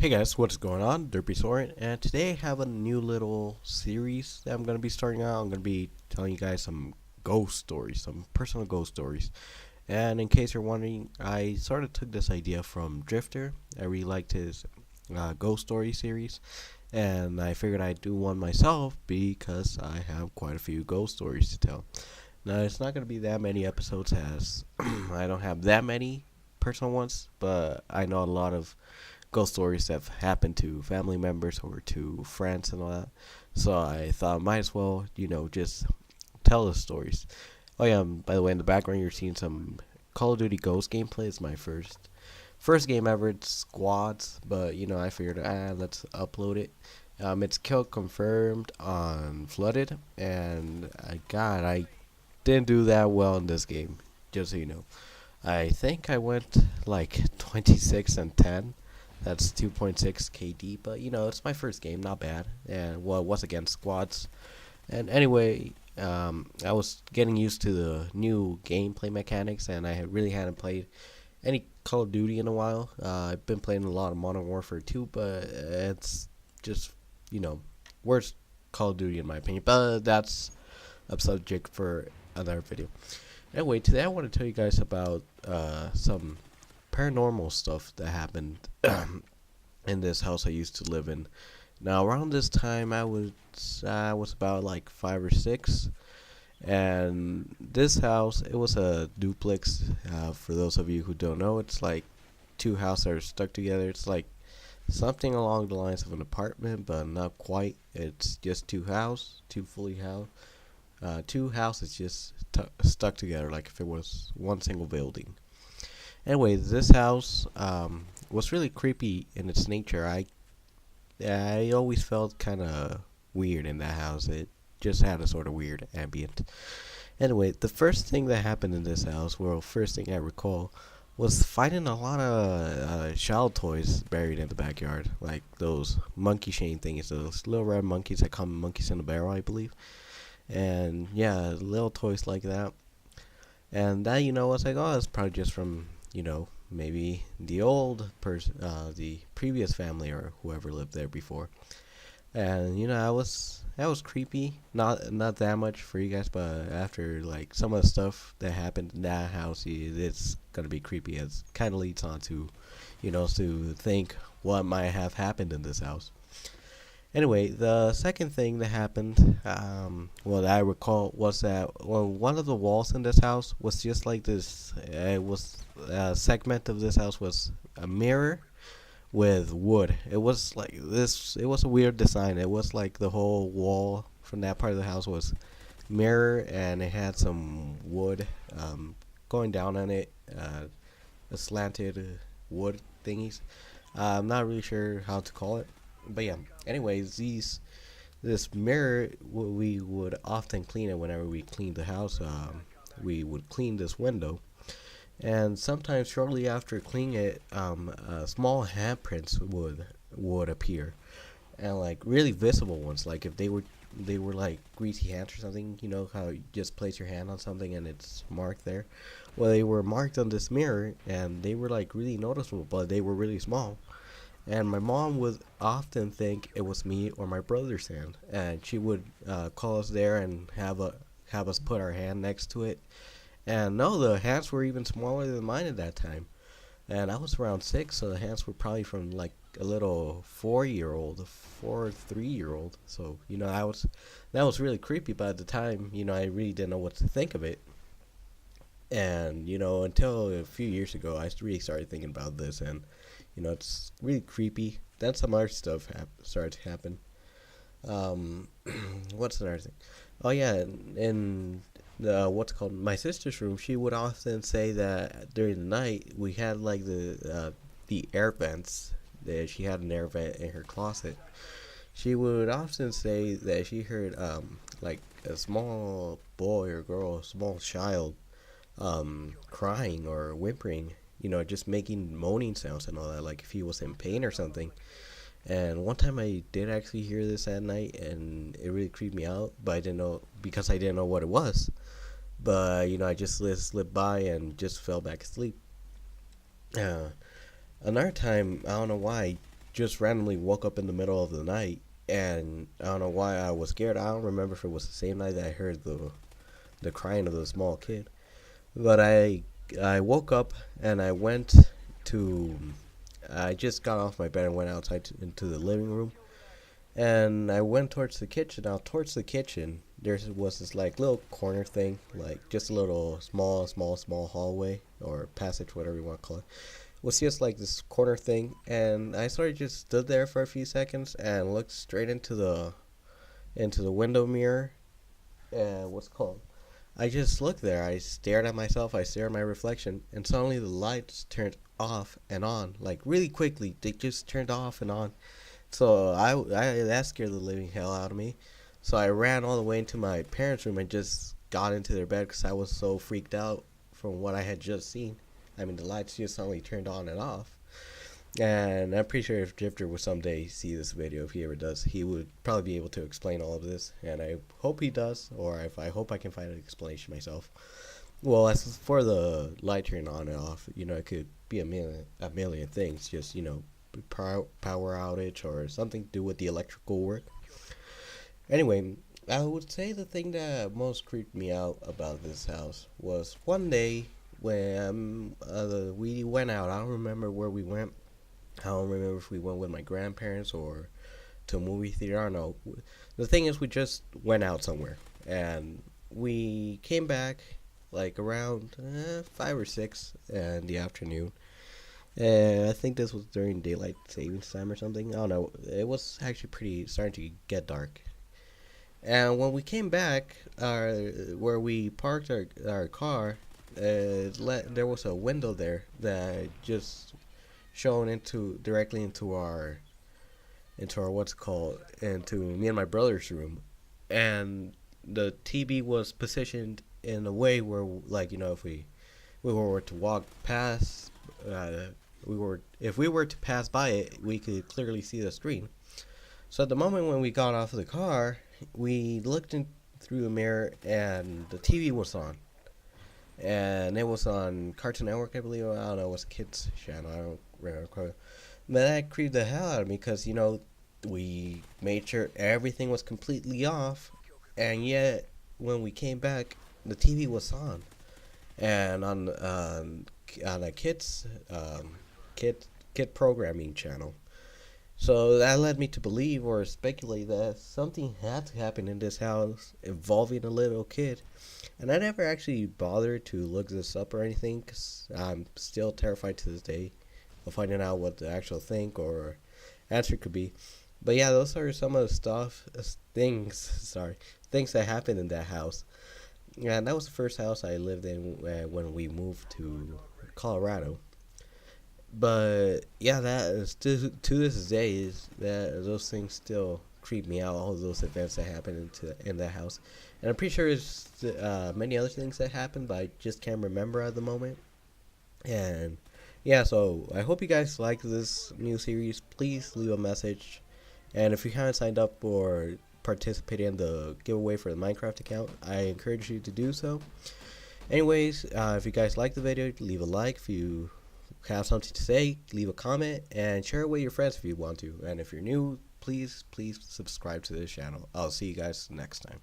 Hey guys, what's going on? Derpy Soren, and today I have a new little series that I'm going to be starting out. I'm going to be telling you guys some ghost stories, some personal ghost stories. And in case you're wondering, I sort of took this idea from Drifter. I really liked his ghost story series, and I figured I'd do one myself because I have quite a few ghost stories to tell. Now, it's not going to be that many episodes as I don't have that many personal ones, but I know a lot of ghost stories that have happened to family members or to friends and all that. So I thought I might as well, just tell the stories. Oh yeah, by the way, in the background you're seeing some Call of Duty Ghost gameplay. It's my first game ever. It's squads, but I figured let's upload it. It's kill confirmed on flooded, and I didn't do that well in this game. Just so you know, I think I went like 26 and 10. That's 2.6 KD, but it's my first game, not bad. And well, it was against squads. And anyway, I was getting used to the new gameplay mechanics, and really hadn't played any Call of Duty in a while. I've been playing a lot of Modern Warfare 2, but it's just, worst Call of Duty in my opinion. But that's a subject for another video. Anyway, today I want to tell you guys about some paranormal stuff that happened in this house I used to live in. Now, around this time, I was about like 5 or 6, and this house, it was a duplex. For those of you who don't know, it's like two houses that are stuck together. It's like something along the lines of an apartment, but not quite. It's just two houses just stuck together, like if it was one single building. Anyway, this house was really creepy in its nature. I always felt kind of weird in that house. It just had a sort of weird ambient. Anyway, the first thing that happened in this house, well, first thing I recall, was finding a lot of child toys buried in the backyard, like those monkey chain things, those little red monkeys that come monkeys in a barrel, I believe. And yeah, little toys like that. And that, I was like, oh, it's probably just from maybe the old person, the previous family or whoever lived there before. And that was creepy. Not that much for you guys, but after like some of the stuff that happened in that house, it's gonna be creepy. It kind of leads on to, to think what might have happened in this house. Anyway, the second thing that happened, that I recall was that one of the walls in this house was just like this. It was a segment of this house was a mirror with wood. It was like this. It was a weird design. It was like the whole wall from that part of the house was mirror, and it had some wood going down on it, a slanted wood thingies. I'm not really sure how to call it. But yeah, anyways, this mirror, we would often clean it whenever we cleaned the house. We would clean this window, and sometimes shortly after cleaning it, small handprints would appear, and like really visible ones. Like if they were like greasy hands or something. You know how you just place your hand on something and it's marked there. Well, they were marked on this mirror, and they were like really noticeable, but they were really small. And my mom would often think it was me or my brother's hand, and she would call us there and have us put our hand next to it. And no, the hands were even smaller than mine at that time. And I was around 6, so the hands were probably from like a little 4-year-old, 3-year-old. So that was really creepy. But at the time, I really didn't know what to think of it. And until a few years ago, I really started thinking about this, and it's really creepy. Then some other stuff started to happen. Um, what's another thing? Oh yeah, in the what's called my sister's room, she would often say that during the night we had like the air vents. That she had an air vent in her closet. She would often say that she heard like a small boy or girl, a small child, crying or whimpering, just making moaning sounds and all that, like if he was in pain or something. And one time I did actually hear this at night, and it really creeped me out, but I didn't know because I didn't know what it was. But I just slipped by and just fell back asleep. Uh, Another time, I don't know why, just randomly woke up in the middle of the night, and I don't know why I was scared. I don't remember if it was the same night that I heard the crying of the small kid, but I woke up and I went to. I just got off my bed and went outside into the living room, and I went towards the kitchen. Now, towards the kitchen, there was this like little corner thing, like just a little small hallway or passage, whatever you want to call it. It was just like this corner thing, and I sort of just stood there for a few seconds and looked straight into the window mirror. And what's it called? I just looked there. I stared at myself. I stared at my reflection, and suddenly the lights turned off and on, like really quickly. They just turned off and on. So I that scared the living hell out of me. So I ran all the way into my parents' room and just got into their bed because I was so freaked out from what I had just seen. I mean, the lights just suddenly turned on and off. And I'm pretty sure if Drifter would someday see this video, if he ever does, he would probably be able to explain all of this. And I hope he does, or if I hope I can find an explanation myself. Well, as for the light turning on and off, it could be a million things. Just, power outage or something to do with the electrical work. Anyway, I would say the thing that most creeped me out about this house was one day when we went out. I don't remember where we went. I don't remember if we went with my grandparents or to a movie theater. I don't know. The thing is, we just went out somewhere, and we came back like around 5 or 6 in the afternoon. And I think this was during daylight savings time or something. I don't know. It was actually pretty starting to get dark. And when we came back, where we parked our car, there was a window there that just shone directly into our what's it called, into me and my brother's room, and the TV was positioned in a way where, like, if we were to walk past, if we were to pass by it, we could clearly see the screen. So at the moment when we got off of the car, we looked in through the mirror, and the TV was on. And it was on Cartoon Network, I believe. I don't know, it was a kids channel. I don't remember quite. But that creeped the hell out of me because, we made sure everything was completely off. And yet, when we came back, the TV was on. And on a kid programming channel. So that led me to believe or speculate that something had to happen in this house involving a little kid. And I never actually bothered to look this up or anything because I'm still terrified to this day of finding out what the actual thing or answer could be. But yeah, those are some of the things that happened in that house. And that was the first house I lived in when we moved to Colorado. But yeah, that is to this day is that those things still creep me out. All of those events that happened in that house, and I'm pretty sure there's many other things that happened, but I just can't remember at the moment. And yeah, so I hope you guys like this new series. Please leave a message, and if you haven't signed up or participated in the giveaway for the Minecraft account, I encourage you to do so. Anyways, if you guys like the video, leave a like. If you have something to say, leave a comment and share it with your friends if you want to. And if you're new, please subscribe to this channel. I'll see you guys next time.